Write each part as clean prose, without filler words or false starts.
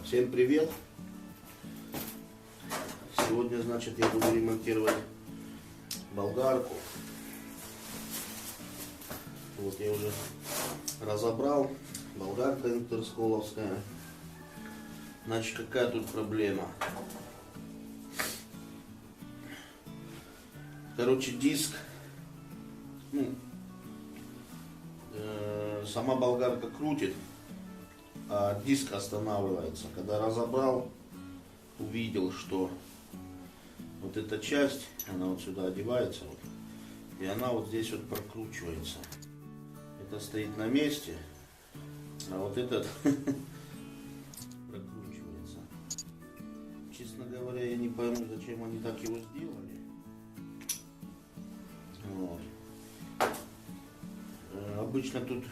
Всем привет! Сегодня, значит, я буду ремонтировать болгарку. Вот я уже разобрал. Болгарка интерсколовская. Значит, какая тут проблема? Короче, диск. Сама болгарка крутит, а диск останавливается. Когда разобрал, увидел, что вот эта часть, она вот сюда одевается, вот, и она вот здесь вот прокручивается. Это стоит на месте, а вот этот прокручивается. Честно говоря, я не пойму, зачем они так его сделали. Вот. Обычно тут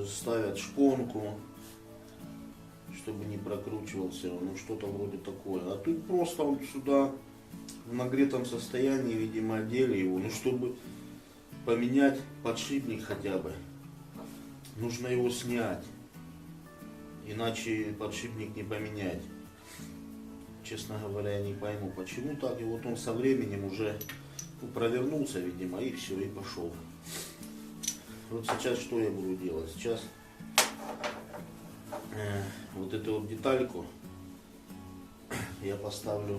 ставят шпонку, чтобы не прокручивался, ну что-то вроде такое. А тут просто вот сюда в нагретом состоянии, видимо, одели его, ну чтобы поменять подшипник хотя бы. Нужно его снять, иначе подшипник не поменять. Честно говоря, я не пойму, почему так. И вот он со временем уже провернулся, видимо, и все, и пошел. Вот сейчас что я буду делать? Сейчас вот эту вот детальку я поставлю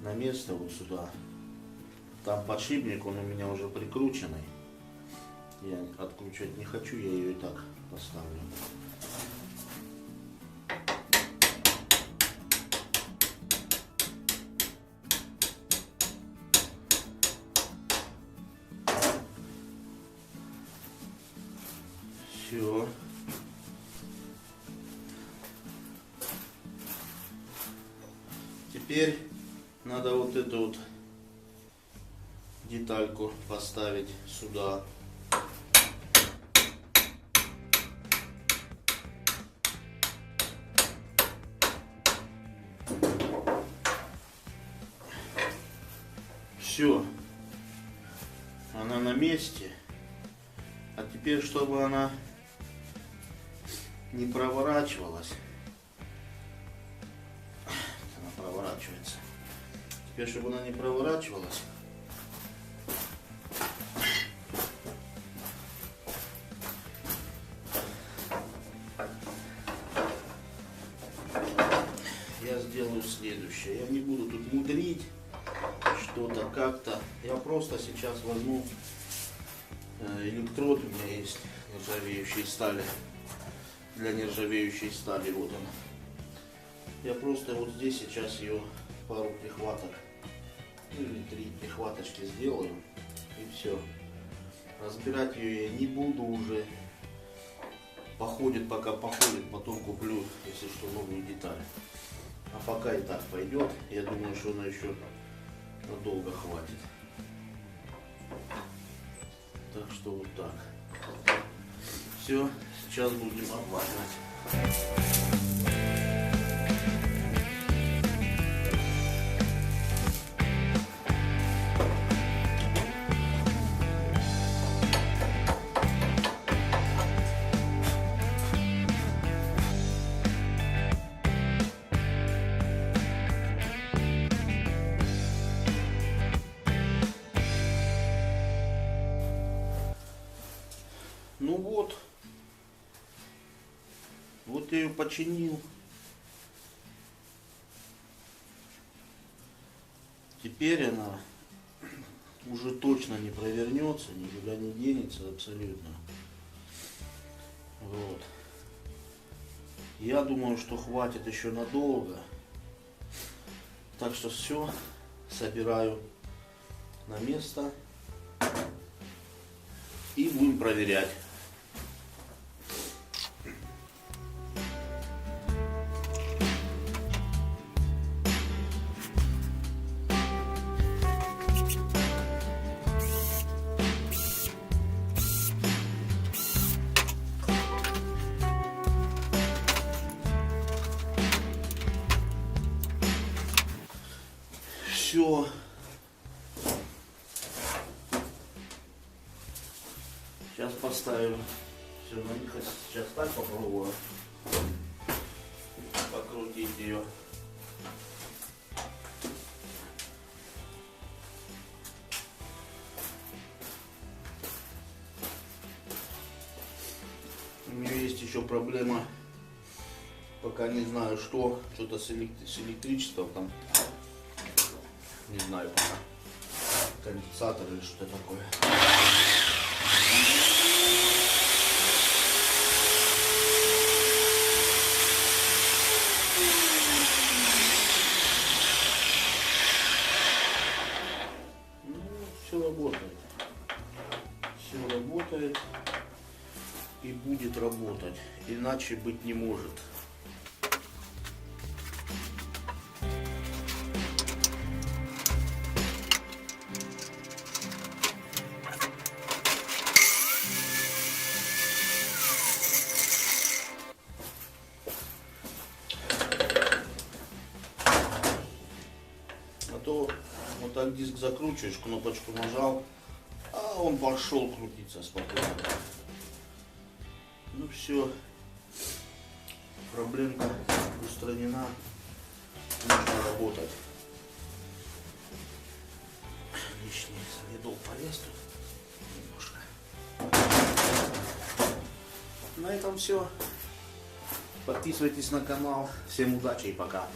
на место вот сюда. Там подшипник, он у меня уже прикрученный. Я откручивать не хочу, я ее и так поставлю. Все. Теперь надо вот эту вот детальку поставить сюда. Все. Она на месте. А теперь, чтобы она не проворачивалась. Она проворачивается. Теперь, чтобы она не проворачивалась, я сделаю следующее. Я не буду тут мудрить что-то как-то. Я просто сейчас возьму электрод, у меня есть нержавеющей стали. Для нержавеющей стали, вот он. Я просто вот здесь сейчас ее пару прихваток, ну или 3 прихваточки сделаю, и все. Разбирать ее я не буду уже. Походит, пока походит, потом куплю, если что, новую деталь. А пока и так пойдет. Я думаю, что она еще надолго хватит. Так что вот так. Все, сейчас будем обваливать. Ну вот. Вот я ее починил. Теперь она уже точно не провернется, никуда не денется абсолютно. Вот. Я думаю, что хватит еще надолго. Так что все, собираю на место и будем проверять. Все. Сейчас поставим все на них. Сейчас так попробую. Покрутим. закрутить ее. У нее есть еще проблема, пока не знаю что-то с электричеством там, не знаю пока, конденсатор или что-то такое. Ну, все работает. Все работает и будет работать, иначе быть не может. А то вот так диск закручиваешь, кнопочку нажал, а он пошел крутиться спокойно. Ну все, проблемка устранена, можно работать. Лишний солидол полез тут немножко. На этом все. Подписывайтесь на канал. Всем удачи и пока.